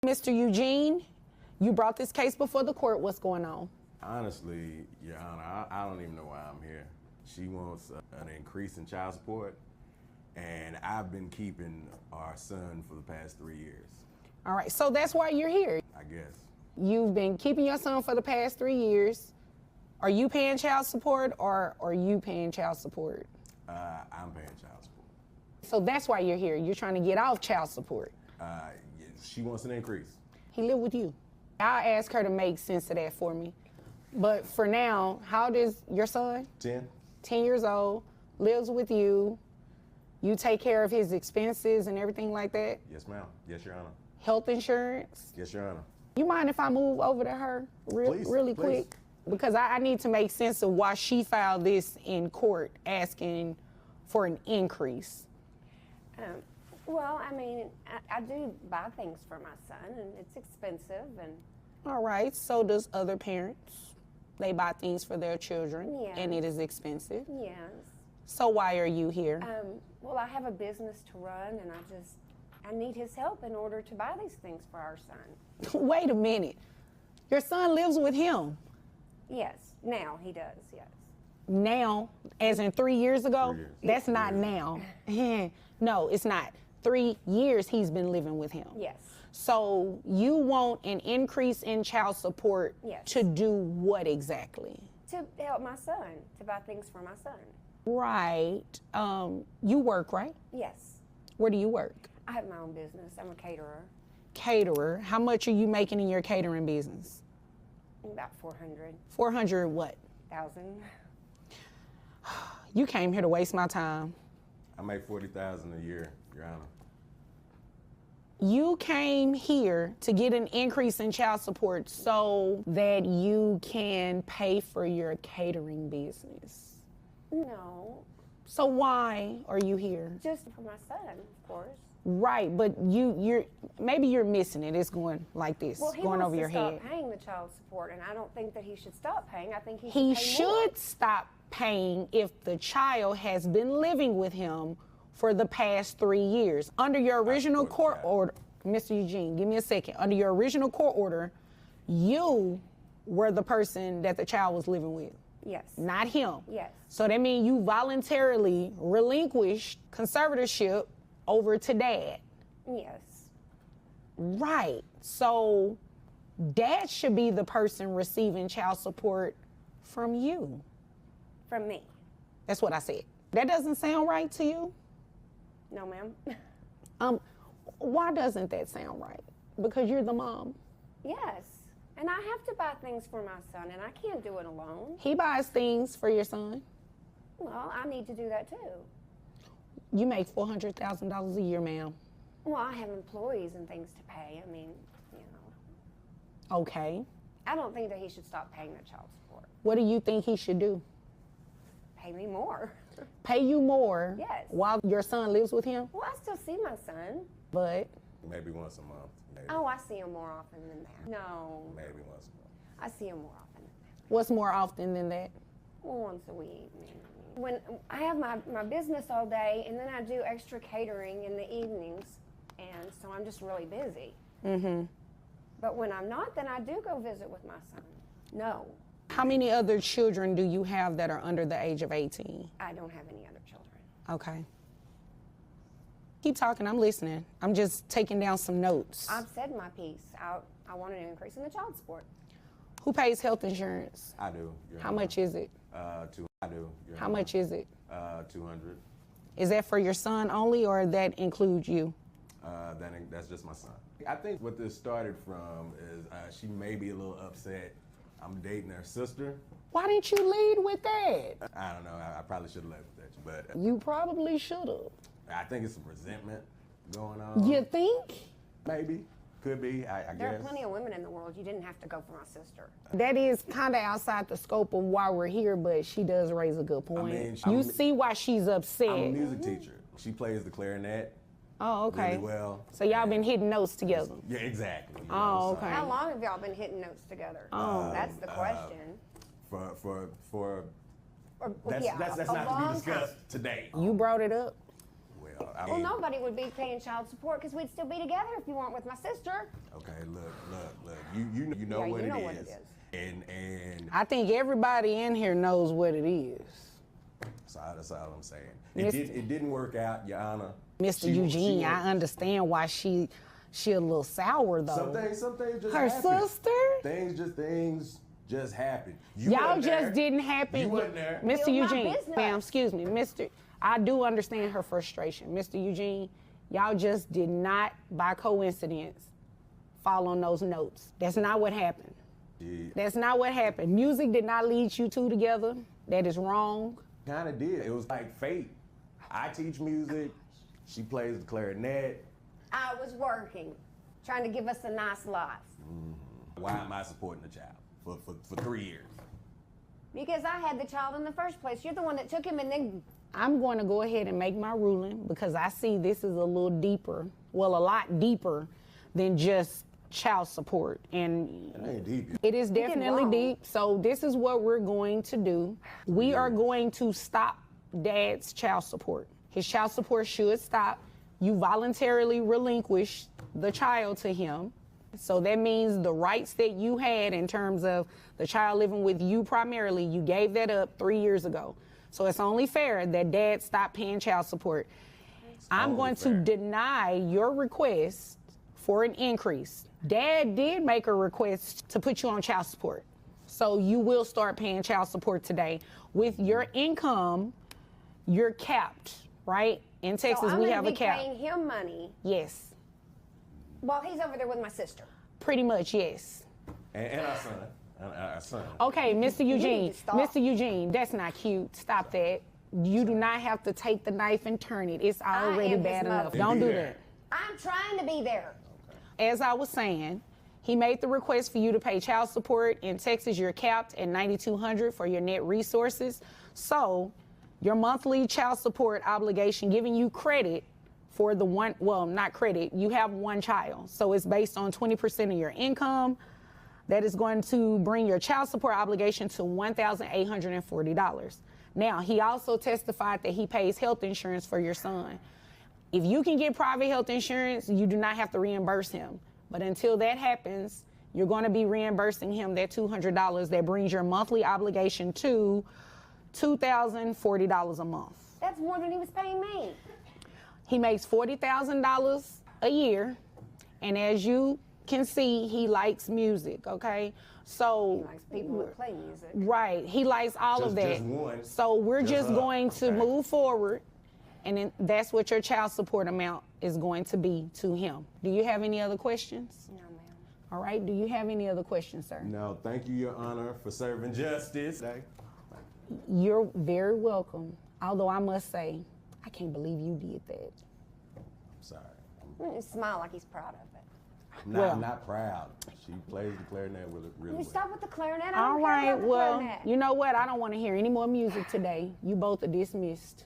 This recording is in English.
Mr. Eugene, you brought this case before the court. What's going on? Honestly, Your Honor, I don't even know why I'm here. She wants an increase in child support, and I've been keeping our son for the past 3 years. All right, so that's why you're here. I guess. You've been keeping your son for the past 3 years. Are you paying child support or are you paying child support? I'm paying child support. So that's why you're here. You're trying to get off child support. She wants an increase. He live with you. I'll ask her to make sense of that for me. But for now, how old is your son? 10. 10 years old, lives with you. You take care of his expenses and everything like that? Yes, ma'am. Yes, Your Honor. Health insurance? Yes, Your Honor. You mind if I move over to her really quick? Because I need to make sense of why she filed this in court asking for an increase. Well, I mean, I do buy things for my son, and it's expensive. And all right, so does other parents. They buy things for their children, yes. And it is expensive. Yes. So why are you here? Well, I have a business to run, and I need his help in order to buy these things for our son. Wait a minute. Your son lives with him? Yes, now he does, yes. Now, as in 3 years ago? 3 years. That's not now. No, it's not. 3 years he's been living with him. Yes. So you want an increase in child support Yes. to do what exactly? To help my son, to buy things for my son. Right. You work, right? Yes. Where do you work? I have my own business. I'm a caterer. Caterer. How much are you making in your catering business? About 400. 400 what? $1,000. You came here to waste my time. I make $40,000 a year, Your Honor. You came here to get an increase in child support so that you can pay for your catering business. No, So why are you here? just for my son, of course. Right, but maybe you're missing it. It's going like this, Well, he going wants over to your stop head. paying the child support, and I don't think that he should stop paying. I think he He should pay more. should stop paying if the child has been living with him for the past 3 years. Under your original court order, Mr. Eugene, give me a second. Under your original court order, you were the person that the child was living with, Yes. not him. Yes. So that means you voluntarily relinquished conservatorship over to dad. Yes. Right. So dad should be the person receiving child support from you. From me. That's what I said. That doesn't sound right to you? No, ma'am. Why doesn't that sound right? Because you're the mom. Yes. And I have to buy things for my son, and I can't do it alone. He buys things for your son. Well, I need to do that too. You make $400,000 a year, ma'am. Well, I have employees and things to pay. I mean, you know. Okay. I don't think that he should stop paying the child support. What do you think he should do? Pay me more. Pay you more Yes. while your son lives with him? Well, I still see my son. But Maybe once a month. Maybe, Oh, I see him more often than that. No, maybe once a month. I see him more often than that. what's more often than that? Well, once a week, maybe. When I have my business all day, and then I do extra catering in the evenings, and so I'm just really busy. Mm-hmm. But when I'm not, then I do go visit with my son. No, How many other children do you have that are under the age of 18? I don't have any other children. Okay. Keep talking, I'm listening. I'm just taking down some notes. I've said my piece. I want an increase in the child support. Who pays health insurance? I do. Your How Honor. much is it? I do. Your How Honor. much is it? 200. Is that for your son only, or that includes you? That's just my son. I think what this started from is she may be a little upset. I'm dating her sister. Why didn't you lead with that? I don't know. I probably should have left with that, but You probably should have. I think it's some resentment going on. You think? Maybe. Could be. I There guess. are plenty of women in the world. You didn't have to go for my sister. That is kind of outside the scope of why we're here, but she does raise a good point. mean, you I'm- see why she's upset. I'm a music teacher. She plays the clarinet Oh, okay. really well. So y'all been hitting notes together. Yeah, exactly. you Oh, know, okay. How long have y'all been hitting notes together? Oh. That's the question. For Or, that's yeah, that's a not to long be discussed today. You brought it up. Well, Well, nobody would be paying child support because we'd still be together if you weren't with my sister. Okay, look. You know Yeah, what you know it what is. it And I think everybody in here knows what it is. so that's all I'm saying. Mr. It didn't work out, Your Honor. Mr. Eugene, I understand why she a little sour though. Some things just Her happen. sister? Things just happen. You Y'all wasn't there. just didn't happen. You wasn't there. Mr. Build my Eugene, business. ma'am, excuse me, Mr. I do understand her frustration. Mr. Eugene, y'all just did not, by coincidence, fall on those notes. That's not what happened. Yeah. That's not what happened. Music did not lead you two together. That is wrong. Kind of did. It was like fate. I teach music. She plays the clarinet. I was working, trying to give us a nice life. Why am I supporting the child for 3 years? Because I had the child in the first place. You're the one that took him and then... I'm going to go ahead and make my ruling because I see this is a little deeper, well, a lot deeper than just child support. And It ain't deep. it is definitely wrong. deep. So this is what we're going to do. We are going to stop Dad's child support. His child support should stop. You voluntarily relinquish the child to him. So that means the rights that you had in terms of the child living with you primarily, you gave that up 3 years ago. So it's only fair that Dad stop paying child support. I'm only going fair. to deny your request for an increase. Dad did make a request to put you on child support. So you will start paying child support today. With your income, you're capped, right? In Texas, so I'm we gonna have a be cap. paying him money Yes, while he's over there with my sister. pretty much, yes. And our son. Our son. Okay, Mr. Eugene, to stop. Mr. Eugene, that's not cute. Stop that. You do not have to take the knife and turn it. It's already am his bad enough. mother. Don't Be do there. that. I'm trying to be there. As I was saying, he made the request for you to pay child support. In Texas, you're capped at $9,200 for your net resources. So your monthly child support obligation, giving you credit for the one, well, not credit, you have one child. So it's based on 20% of your income. That is going to bring your child support obligation to $1,840. Now, he also testified that he pays health insurance for your son. If you can get private health insurance, you do not have to reimburse him. But until that happens, you're going to be reimbursing him that $200. That brings your monthly obligation to $2,040 a month. That's more than he was paying me. He makes $40,000 a year, and as you can see, he likes music, okay? So, He likes people that play music. right, he likes all of that. Just one. So we're just her. going to Okay. move forward, and then that's what your child support amount is going to be to him. Do you have any other questions? No, ma'am. All right, do you have any other questions, sir? No, thank you, Your Honor, for serving justice. You're very welcome. Although I must say, I can't believe you did that. I'm sorry. Smile like he's proud of it. I'm not proud. She plays the clarinet really Will well. you stop with the clarinet? I All don't care right, about the well, clarinet. you know what? I don't want to hear any more music today. You both are dismissed.